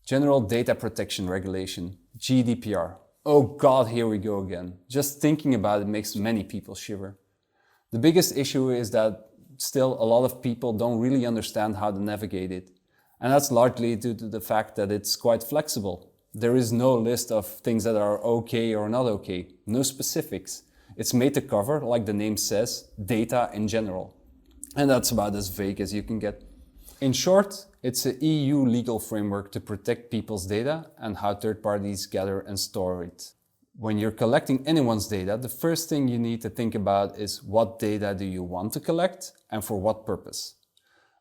General Data Protection Regulation, GDPR. Oh God, here we go again. Just thinking about it makes many people shiver. The biggest issue is that still a lot of people don't really understand how to navigate it. And that's largely due to the fact that it's quite flexible. There is no list of things that are okay or not okay, no specifics. It's made to cover, like the name says, data in general. And that's about as vague as you can get. In short, it's an EU legal framework to protect people's data and how third parties gather and store it. When you're collecting anyone's data, the first thing you need to think about is what data do you want to collect and for what purpose.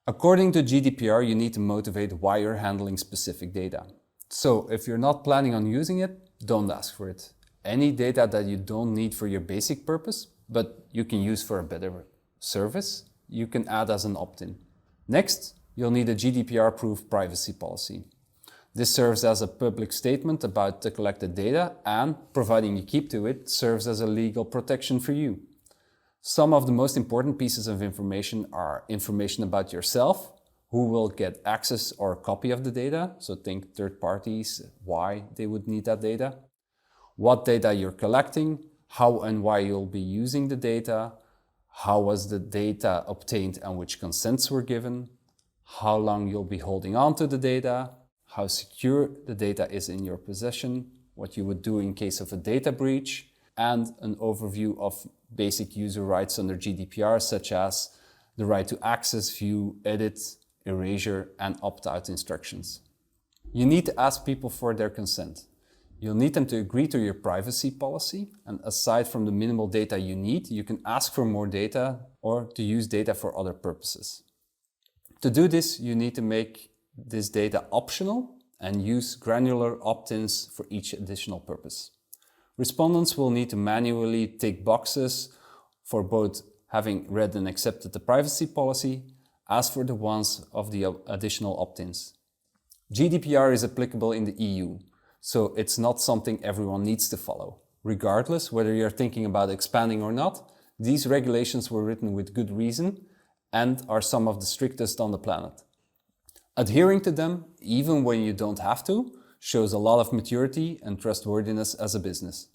According to GDPR, you need to motivate why you're handling specific data. So if you're not planning on using it, don't ask for it. Any data that you don't need for your basic purpose, but you can use for a better service, you can add as an opt-in. Next, you'll need a GDPR-proof privacy policy. This serves as a public statement about the collected data and, providing you keep to it, serves as a legal protection for you. Some of the most important pieces of information are information about yourself, who will get access or a copy of the data, so think third parties, why they would need that data, what data you're collecting, how and why you'll be using the data, how was the data obtained and which consents were given, how long you'll be holding on to the data, how secure the data is in your possession, what you would do in case of a data breach, and an overview of basic user rights under GDPR, such as the right to access, view, edit, erasure, and opt-out instructions. You need to ask people for their consent. You'll need them to agree to your privacy policy, and aside from the minimal data you need, you can ask for more data or to use data for other purposes. To do this, you need to make this data optional and use granular opt-ins for each additional purpose. Respondents will need to manually tick boxes for both having read and accepted the privacy policy, as for the ones of the additional opt-ins. GDPR is applicable in the EU, so it's not something everyone needs to follow. Regardless, whether you're thinking about expanding or not, these regulations were written with good reason and are some of the strictest on the planet. Adhering to them, even when you don't have to, shows a lot of maturity and trustworthiness as a business.